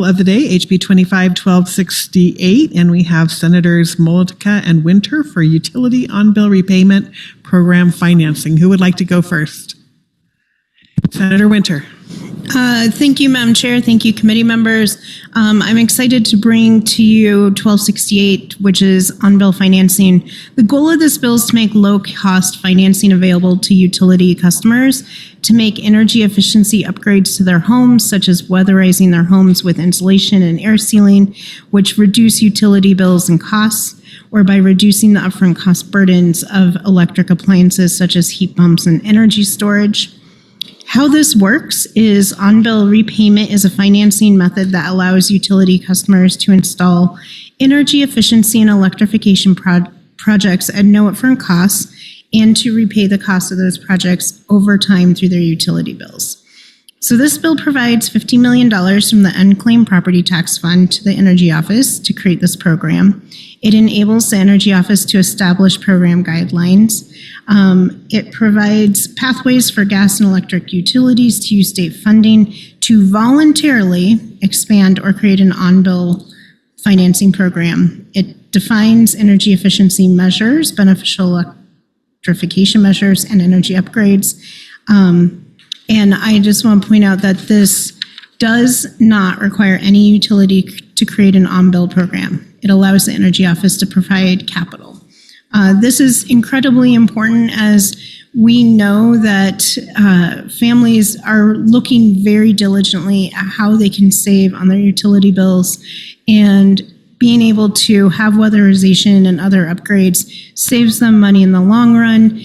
Of the day, HB25 1268, and we have Senators Mollica and Winter for utility on-bill repayment program financing. Who would like to go first? Senator Winter. Thank you, Madam Chair. Thank you, committee members. I'm excited to bring to you 1268, which is on-bill financing. The goal of this bill is to make low-cost financing available to utility customers to make energy efficiency upgrades to their homes, such as weatherizing their homes with insulation and air sealing, which reduce utility bills and costs, or by reducing the upfront cost burdens of electric appliances, such as heat pumps and energy storage. How this works is on-bill repayment is a financing method that allows utility customers to install energy efficiency and electrification projects at no upfront costs and to repay the cost of those projects over time through their utility bills. So this bill provides $50 million from the unclaimed property tax fund to the Energy Office to create this program. It enables the Energy Office to establish program guidelines. It provides pathways for gas and electric utilities to use state funding to voluntarily expand or create an on-bill financing program. It defines energy efficiency measures, beneficial electrification measures, and energy upgrades. And I just want to point out that this does not require any utility to create an on-bill program. It allows the Energy Office to provide capital. This is incredibly important as we know that families are looking very diligently at how they can save on their utility bills, and being able to have weatherization and other upgrades saves them money in the long run.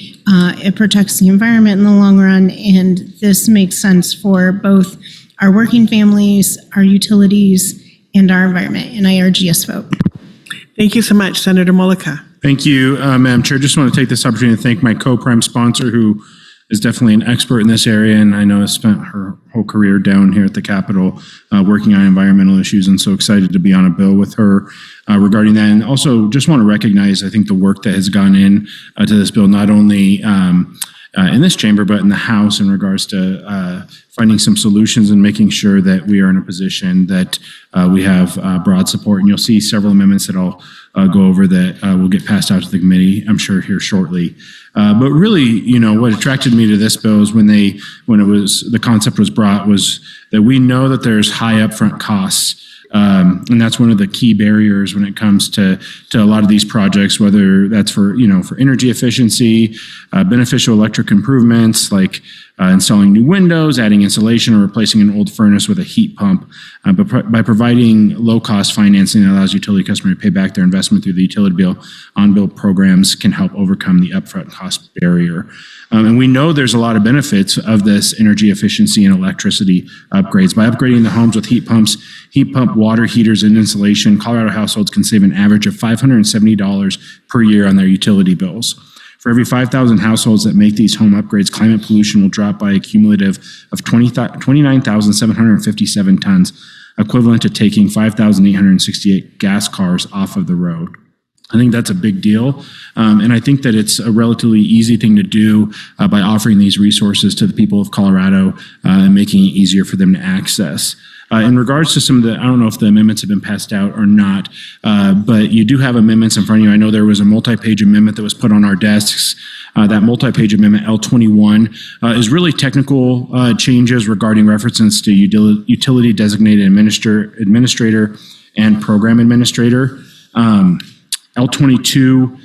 It protects the environment in the long run, and this makes sense for both our working families, our utilities, and our environment. And I urge yes vote. Thank you so much, Senator Mollica. Thank you, Madam Chair. Just want to take this opportunity to thank my co-prime sponsor, who is definitely an expert in this area, and I know has spent her whole career down here at the Capitol working on environmental issues, and so excited to be on a bill with her regarding that. And also just want to recognize, I think, the work that has gone in to this bill, not only in this chamber, but in the House in regards to finding some solutions and making sure that we are in a position that we have broad support. And you'll see several amendments that I'll go over that will get passed out to the committee, I'm sure, here shortly. But really, you know, what attracted me to this bill is when the concept was brought was that we know that there's high upfront costs. And that's one of the key barriers when it comes to a lot of these projects, whether that's for energy efficiency, beneficial electric improvements like installing new windows, adding insulation, or replacing an old furnace with a heat pump. But by providing low-cost financing that allows utility customers to pay back their investment through the utility bill, on-bill programs can help overcome the upfront cost barrier. And we know there's a lot of benefits of this energy efficiency and electricity upgrades. By upgrading the homes with heat pumps, heat pump water heaters, and insulation, Colorado households can save an average of $570 per year on their utility bills. For every 5,000 households that make these home upgrades, climate pollution will drop by a cumulative of 29,757 tons, equivalent to taking 5,868 gas cars off of the road. I think that's a big deal, and I think that it's a relatively easy thing to do by offering these resources to the people of Colorado and making it easier for them to access. In regards to some of the, I don't know if the amendments have been passed out or not, but you do have amendments in front of you. I know there was a multi-page amendment that was put on our desks. That multi-page amendment, L21, is really technical changes regarding references to utility designated administrator and program administrator. L22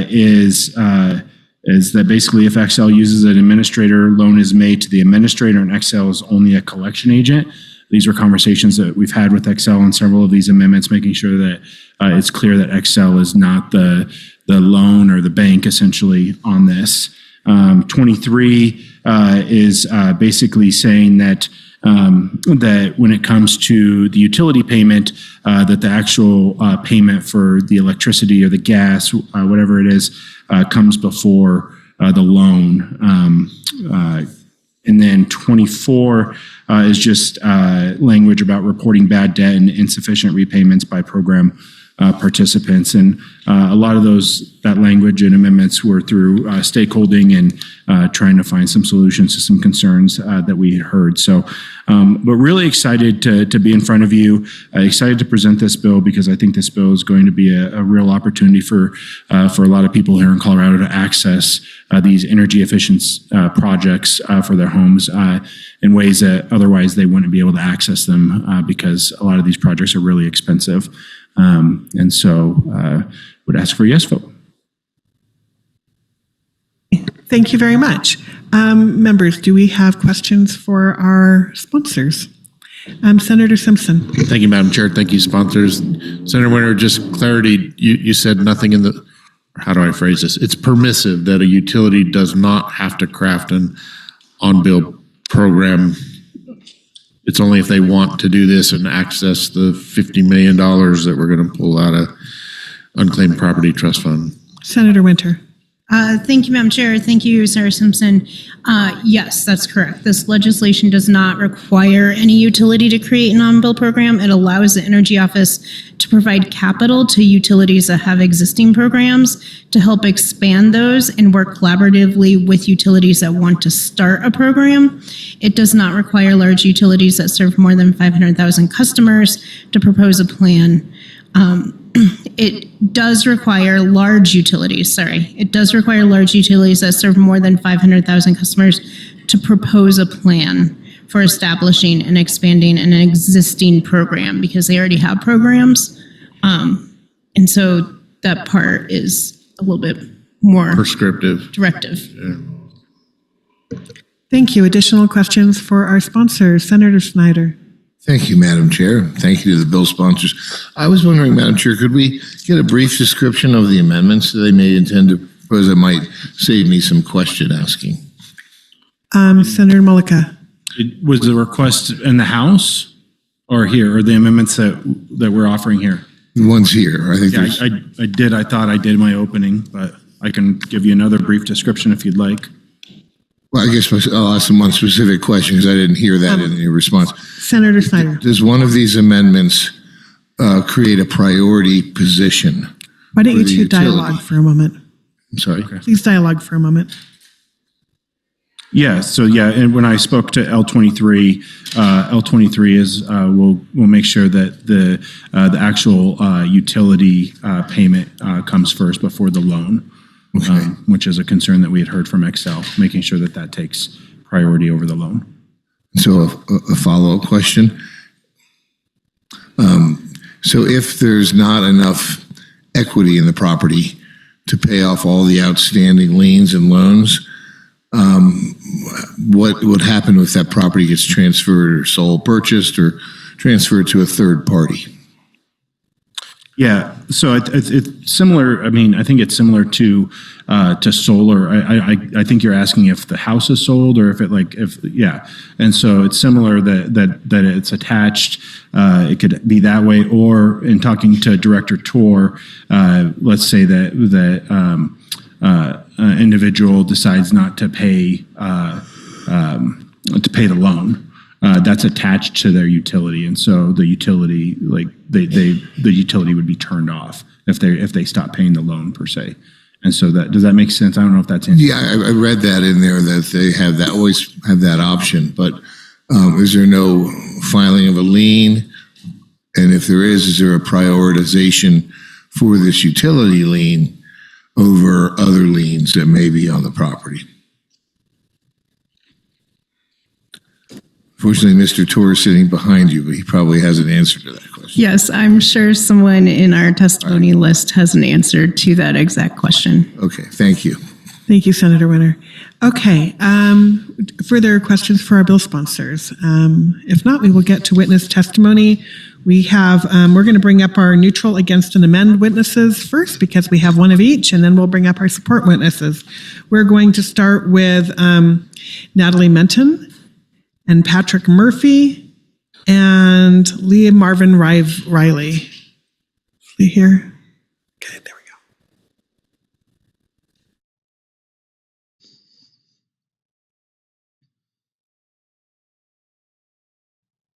is that basically if Xcel uses an administrator, loan is made to the administrator, and Xcel is only a collection agent. These are conversations that we've had with Xcel on several of these amendments, making sure that it's clear that Xcel is not the loan or the bank essentially on this. 23 is basically saying that that when it comes to the utility payment, that the actual payment for the electricity or the gas, whatever it is, comes before the loan. And then 24 is just language about reporting bad debt and insufficient repayments by program participants. And a lot of that language and amendments were through stakeholding and trying to find some solutions to some concerns that we had heard. So, but really excited to be in front of you, excited to present this bill because I think this bill is going to be a real opportunity for a lot of people here in Colorado to access these energy efficient projects for their homes in ways that otherwise they wouldn't be able to access them because a lot of these projects are really expensive. And so would ask for a yes vote. Thank you very much. Members, do we have questions for our sponsors? Senator Simpson. Thank you, Madam Chair. Thank you, sponsors. Senator Winter, just clarity, you said nothing in the, how do I phrase this? It's permissive that a utility does not have to craft an on-bill program. It's only if they want to do this and access the $50 million that we're going to pull out of unclaimed property trust fund. Senator Winter. Thank you, Madam Chair. Thank you, Sarah Simpson. Yes, that's correct. This legislation does not require any utility to create an on-bill program. It allows the Energy Office to provide capital to utilities that have existing programs to help expand those and work collaboratively with utilities that want to start a program. It does not require large utilities that serve more than 500,000 customers to propose a plan. It does require large utilities, that serve more than 500,000 customers to propose a plan for establishing and expanding an existing program because they already have programs. And so that part is a little bit more Prescriptive. directive. Thank you. Additional questions for our sponsors. Senator Snyder. Thank you, Madam Chair. Thank you to the bill sponsors. I was wondering, Madam Chair, could we get a brief description of the amendments that they may intend to propose that might save me some question asking? Senator Mullica. Was the request in the House or here, or the amendments that we're offering here? The ones here. I think Yeah, there's, I thought I did my opening, but I can give you another brief description if you'd like. well, I guess I'll ask them one specific question because I didn't hear that in your response. Senator Snyder. Does one of these amendments create a priority position? Why don't you for the two utility? dialogue for a moment? I'm sorry. Please dialogue for a moment. Yeah, so yeah, and when I spoke to L23, L23 is we'll make sure that the actual utility payment comes first before the loan, Okay. which is a concern that we had heard from Excel, making sure that takes priority over the loan. So a follow-up question. So if there's not enough equity in the property to pay off all the outstanding liens and loans, what would happen if that property gets transferred or sold, purchased, or transferred to a third party? Yeah, so it's similar. I mean, I think it's similar to solar. I think you're asking if the house is sold or yeah. And so it's similar that it's attached. It could be that way, or in talking to Director Tor, let's say that individual decides not to pay the loan. That's attached to their utility, and so the utility, the utility would be turned off if they stop paying the loan per se. And so does that make sense? I don't know if that's Yeah, I read that in there that they have that, always have that option, but is there no filing of a lien? And if there is there a prioritization for this utility lien over other liens that may be on the property? Fortunately, Mr. Tor is sitting behind you, but he probably has an answer to that question. Yes, I'm sure someone in our testimony list has an answer to that exact question. Okay, thank you. Thank you, Senator Winter. Okay, further questions for our bill sponsors? If not, we will get to witness testimony. We have, we're going to bring up our neutral, against, and amend witnesses first because we have one of each, and then we'll bring up our support witnesses. We're going to start with Natalie Menton and Patrick Murphy and Leah Marvin Riley. See here? Okay, there we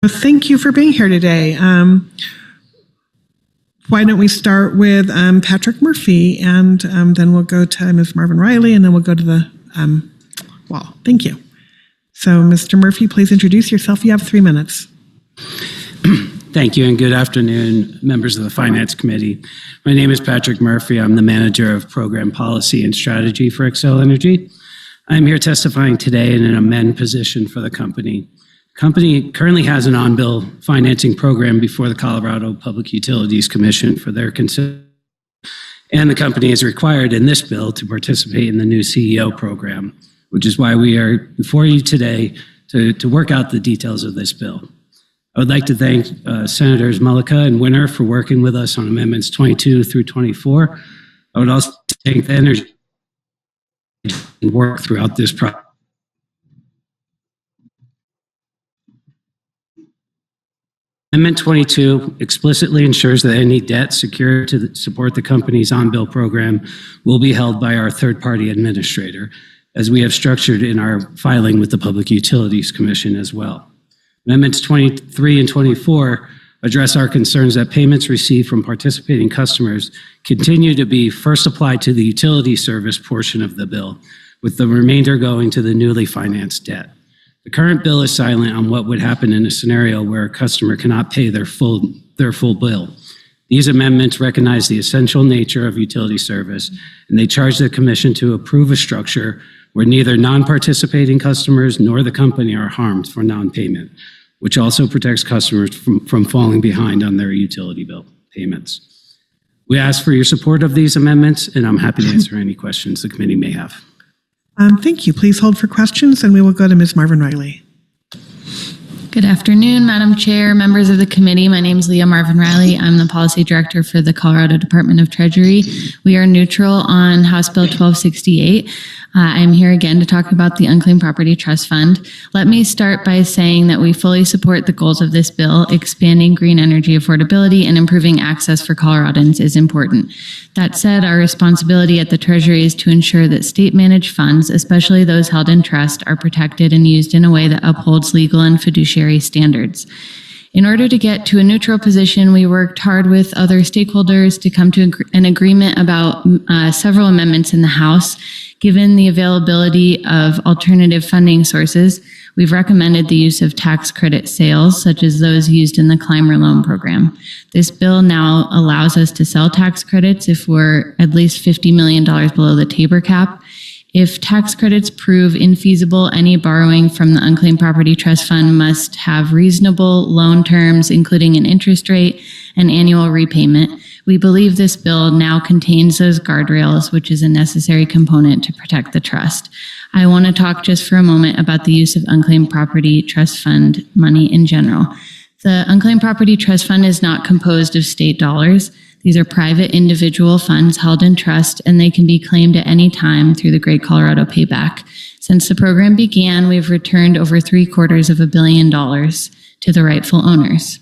go. Thank you for being here today. Why don't we start with Patrick Murphy, and then we'll go to Ms. Marvin Riley, and then we'll go to the wall. Thank you. So, Mr. Murphy, please introduce yourself. You have 3 minutes. Thank you, and good afternoon, members of the Finance Committee. My name is Patrick Murphy. I'm the Manager of Program Policy and Strategy for Xcel Energy. I'm here testifying today in an amend position for the company. The company currently has an on-bill financing program before the Colorado Public Utilities Commission for their consideration, and the company is required in this bill to participate in the new CEO program, which is why we are before you today to work out the details of this bill. I would like to thank Senators Mullica and Winter for working with us on Amendments 22 through 24. I would also thank the Energy and work throughout this process. Amendment 22 explicitly ensures that any debt secured to support the company's on-bill program will be held by our third-party administrator, as we have structured in our filing with the Public Utilities Commission as well. Amendments 23 and 24 address our concerns that payments received from participating customers continue to be first applied to the utility service portion of the bill, with the remainder going to the newly financed debt. The current bill is silent on what would happen in a scenario where a customer cannot pay their full bill. These amendments recognize the essential nature of utility service, and they charge the Commission to approve a structure where neither non-participating customers nor the company are harmed for non-payment, which also protects customers from falling behind on their utility bill payments. We ask for your support of these amendments, and I'm happy to answer any questions the committee may have. Thank you. Please hold for questions, and we will go to Ms. Marvin Riley. Good afternoon, Madam Chair, members of the committee. My name is Leah Marvin Riley. I'm the Policy Director for the Colorado Department of Treasury. We are neutral on House Bill 1268. I'm here again to talk about the Unclaimed Property Trust Fund. Let me start by saying that we fully support the goals of this bill. Expanding green energy affordability and improving access for Coloradans is important. That said, our responsibility at the Treasury is to ensure that state-managed funds, especially those held in trust, are protected and used in a way that upholds legal and fiduciary standards. In order to get to a neutral position, we worked hard with other stakeholders to come to an agreement about several amendments in the House. Given the availability of alternative funding sources, we've recommended the use of tax credit sales, such as those used in the Climber Loan Program. This bill now allows us to sell tax credits if we're at least $50 million below the Tabor cap. If tax credits prove infeasible, any borrowing from the Unclaimed Property Trust Fund must have reasonable loan terms, including an interest rate and annual repayment. We believe this bill now contains those guardrails, which is a necessary component to protect the trust. I want to talk just for a moment about the use of Unclaimed Property Trust Fund money in general. The Unclaimed Property Trust Fund is not composed of state dollars. These are private individual funds held in trust, and they can be claimed at any time through the Great Colorado Payback. Since the program began, we've returned over $750 million to the rightful owners.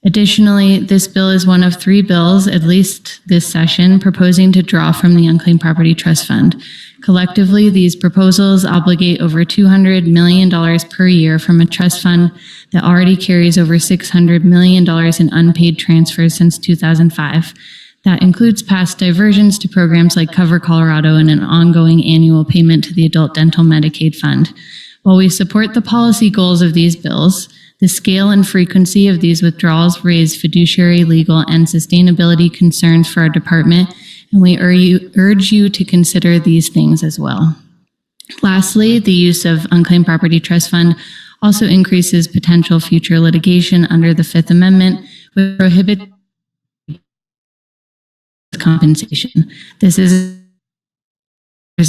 Additionally, this bill is one of 3 bills, at least this session, proposing to draw from the Unclaimed Property Trust Fund. Collectively, these proposals obligate over $200 million per year from a trust fund that already carries over $600 million in unpaid transfers since 2005. That includes past diversions to programs like Cover Colorado and an ongoing annual payment to the Adult Dental Medicaid Fund. While we support the policy goals of these bills, the scale and frequency of these withdrawals raise fiduciary, legal, and sustainability concerns for our department, and we urge you to consider these things as well. Lastly, the use of Unclaimed Property Trust Fund also increases potential future litigation under the Fifth Amendment, which prohibits compensation. There's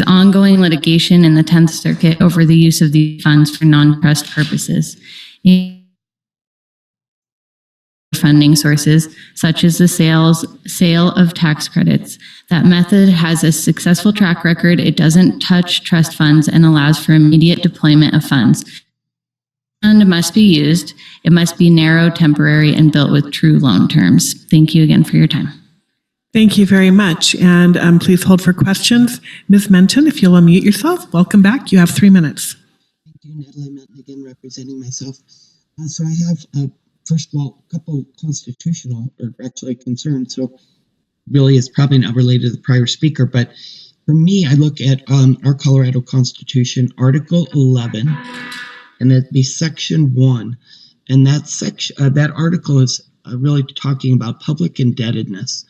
ongoing litigation in the 10th Circuit over the use of these funds for non-trust purposes. Funding sources, such as the sale of tax credits. That method has a successful track record. It doesn't touch trust funds and allows for immediate deployment of funds. Fund must be used. It must be narrow, temporary, and built with true loan terms. Thank you again for your time. Thank you very much. And please hold for questions. Ms. Menton, if you'll unmute yourself, welcome back. You have 3 minutes. Thank you, Natalie Menton, again representing myself. So I have first of all, a couple constitutional or actually concerns. So really it's probably not related to the prior speaker, but for me, I look at our Colorado Constitution, Article 11, and it'd be Section 1. And that article is really talking about public indebtedness.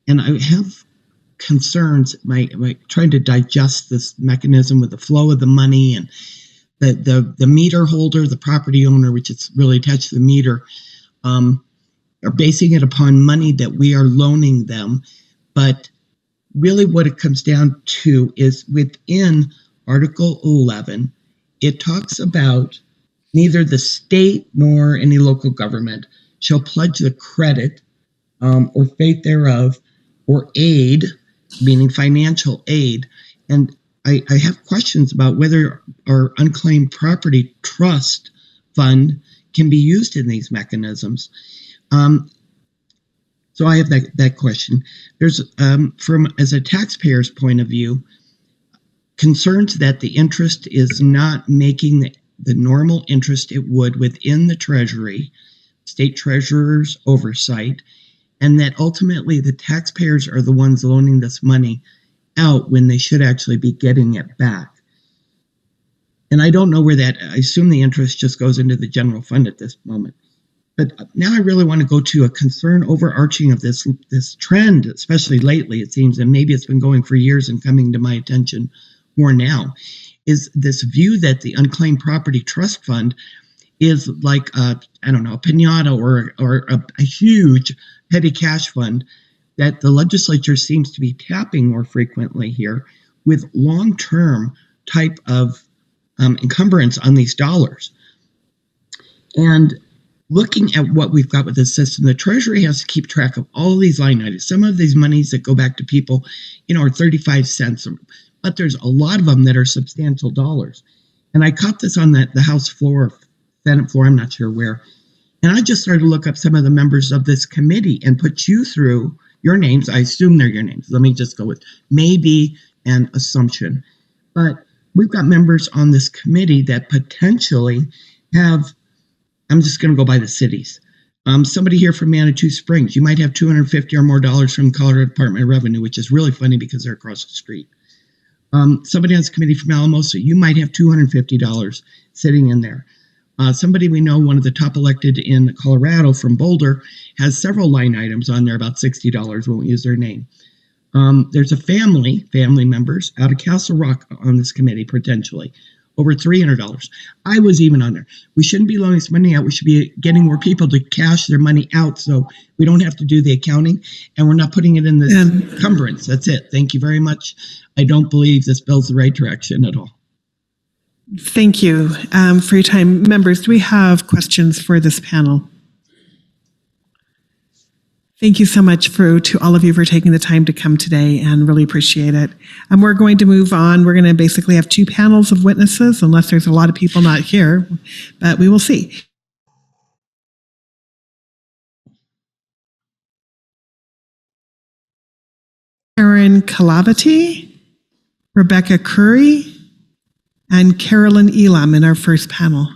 And I have concerns, my trying to digest this mechanism with the flow of the money and the meter holder, the property owner, which is really attached to the meter, are basing it upon money that we are loaning them. But really what it comes down to is within Article 11, it talks about neither the state nor any local government shall pledge the credit or faith thereof or aid, meaning financial aid. And I have questions about whether our unclaimed property trust fund can be used in these mechanisms. So I have that question. There's, from as a taxpayer's point of view, concerns that the interest is not making the normal interest it would within the Treasury, state treasurer's oversight, and that ultimately the taxpayers are the ones loaning this money out when they should actually be getting it back. And I don't know where I assume the interest just goes into the general fund at this moment. But now I really want to go to a concern overarching of this trend, especially lately, it seems, and maybe it's been going for years and coming to my attention more now, is this view that the unclaimed property trust fund is like a piñata or a huge petty cash fund that the legislature seems to be tapping more frequently here with long-term type of encumbrance on these dollars. And looking at what we've got with this system, the Treasury has to keep track of all of these line items. Some of these monies that go back to people, are 35 cents, but there's a lot of them that are substantial dollars. And I caught this on the House floor, Senate floor, I'm not sure where. And I just started to look up some of the members of this committee and put you through your names. I assume they're your names. Let me just go with maybe an assumption. But we've got members on this committee that potentially have, I'm just going to go by the cities. Somebody here from Manitou Springs, you might have $250 or more from the Colorado Department of Revenue, which is really funny because they're across the street. Somebody on this committee from Alamosa, you might have $250 sitting in there. Somebody we know, one of the top elected in Colorado from Boulder, has several line items on there, about $60, won't use their name. There's a family members out of Castle Rock on this committee, potentially, over $300. I was even on there. We shouldn't be loaning this money out. We should be getting more people to cash their money out so we don't have to do the accounting, and we're not putting it in this encumbrance. That's it. Thank you very much. I don't believe this bill's the right direction at all. Thank you for your time. Members, do we have questions for this panel? Thank you so much to all of you for taking the time to come today, and really appreciate it. And we're going to move on. We're going to basically have two panels of witnesses, unless there's a lot of people not here, but we will see. Karen Kalabati, Rebecca Curry, and Carolyn Elam in our first panel.